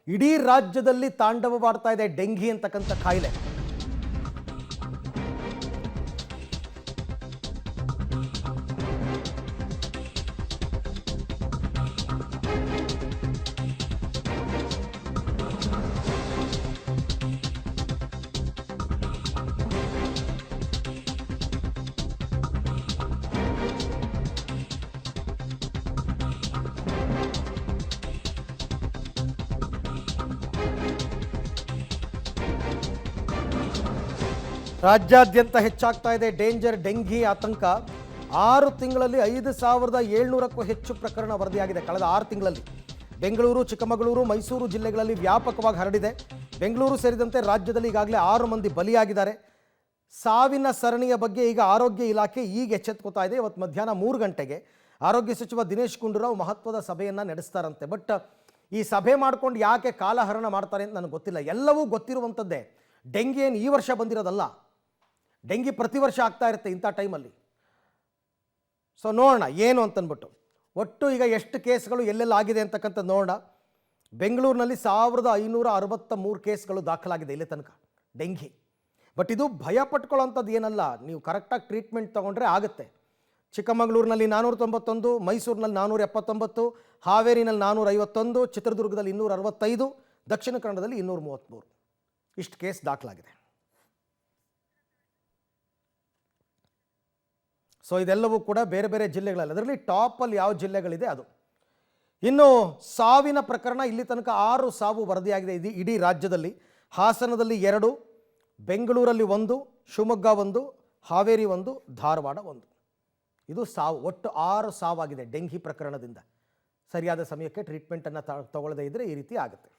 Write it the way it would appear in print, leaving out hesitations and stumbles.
ಇಡೀ ರಾಜ್ಯದಲ್ಲಿ ತಾಂಡವವಾಡ್ತಾ ಇದೆ ಡೆಂಗಿ ಅಂತಕ್ಕಂಥ ಕಾಯಿಲೆ. ರಾಜ್ಯಾದ್ಯಂತ ಹೆಚ್ಚಾಗ್ತಾ ಇದೆ ಡೇಂಜರ್ ಡೆಂಗಿ ಆತಂಕ. 6 ತಿಂಗಳಲ್ಲಿ 5,700ಕ್ಕೂ ಹೆಚ್ಚು ಪ್ರಕರಣ ವರದಿಯಾಗಿದೆ ಕಳೆದ 6 ತಿಂಗಳಲ್ಲಿ. ಬೆಂಗಳೂರು, ಚಿಕ್ಕಮಗಳೂರು, ಮೈಸೂರು ಜಿಲ್ಲೆಗಳಲ್ಲಿ ವ್ಯಾಪಕವಾಗಿ ಹರಡಿದೆ. ಬೆಂಗಳೂರು ಸೇರಿದಂತೆ ರಾಜ್ಯದಲ್ಲಿ ಈಗಾಗಲೇ 6 ಮಂದಿ ಬಲಿಯಾಗಿದ್ದಾರೆ. ಸಾವಿನ ಸರಣಿಯ ಬಗ್ಗೆ ಈಗ ಆರೋಗ್ಯ ಇಲಾಖೆ ಈಗ ಎಚ್ಚೆತ್ತುಕೊತಾ ಇದೆ. ಇವತ್ತು ಮಧ್ಯಾಹ್ನ 3 ಗಂಟೆಗೆ ಆರೋಗ್ಯ ಸಚಿವ ದಿನೇಶ್ ಗುಂಡೂರಾವ್ ಮಹತ್ವದ ಸಭೆಯನ್ನು ನಡೆಸ್ತಾರಂತೆ. ಬಟ್ ಈ ಸಭೆ ಮಾಡ್ಕೊಂಡು ಯಾಕೆ ಕಾಲಹರಣ ಮಾಡ್ತಾರೆ ಅಂತ ನನಗೆ ಗೊತ್ತಿಲ್ಲ. ಎಲ್ಲವೂ ಗೊತ್ತಿರುವಂಥದ್ದೇ. ಡೆಂಗಿ ಏನು ಈ ವರ್ಷ ಬಂದಿರೋದಲ್ಲ, ಡೆಂಗಿ ಪ್ರತಿ ವರ್ಷ ಆಗ್ತಾ ಇರುತ್ತೆ ಇಂಥ ಟೈಮಲ್ಲಿ. ಸೊ ನೋಡೋಣ ಏನು ಅಂತಂದ್ಬಿಟ್ಟು. ಒಟ್ಟು ಈಗ ಎಷ್ಟು ಕೇಸ್ಗಳು ಎಲ್ಲೆಲ್ಲ ಆಗಿದೆ ಅಂತಕ್ಕಂಥದ್ದು ನೋಡೋಣ. ಬೆಂಗಳೂರಿನಲ್ಲಿ 1,563 ಕೇಸ್ಗಳು ದಾಖಲಾಗಿದೆ ಇಲ್ಲಿ ತನಕ ಡೆಂಗಿ. ಬಟ್ ಇದು ಭಯ ಪಟ್ಕೊಳ್ಳೋಂಥದ್ದು ಏನಲ್ಲ, ನೀವು ಕರೆಕ್ಟಾಗಿ ಟ್ರೀಟ್ಮೆಂಟ್ ತೊಗೊಂಡ್ರೆ ಆಗುತ್ತೆ. ಚಿಕ್ಕಮಗಳೂರಿನಲ್ಲಿ 491, ಮೈಸೂರಿನಲ್ಲಿ 479, ಹಾವೇರಿನಲ್ಲಿ 451, ಚಿತ್ರದುರ್ಗದಲ್ಲಿ 265, ದಕ್ಷಿಣ ಕನ್ನಡದಲ್ಲಿ 233 ಇಷ್ಟು ಕೇಸ್ ದಾಖಲಾಗಿದೆ. ಸೊ ಇದೆಲ್ಲವೂ ಕೂಡ ಬೇರೆ ಬೇರೆ ಜಿಲ್ಲೆಗಳಲ್ಲಿ, ಅದರಲ್ಲಿ ಟಾಪಲ್ಲಿ ಯಾವ ಜಿಲ್ಲೆಗಳಿದೆ ಅದು. ಇನ್ನು ಸಾವಿನ ಪ್ರಕರಣ ಇಲ್ಲಿ ತನಕ 6 ಸಾವು ವರದಿಯಾಗಿದೆ ಇಡೀ ರಾಜ್ಯದಲ್ಲಿ. ಹಾಸನದಲ್ಲಿ 2, ಬೆಂಗಳೂರಲ್ಲಿ 1, ಶಿವಮೊಗ್ಗ 1, ಹಾವೇರಿ 1, ಧಾರವಾಡ 1. ಇದು ಸಾವು. ಒಟ್ಟು 6 ಸಾವಾಗಿದೆ ಡೆಂಗಿ ಪ್ರಕರಣದಿಂದ. ಸರಿಯಾದ ಸಮಯಕ್ಕೆ ಟ್ರೀಟ್ಮೆಂಟನ್ನು ತಗೊಳ್ಳದೇ ಇದ್ದರೆ ಈ ರೀತಿ ಆಗುತ್ತೆ.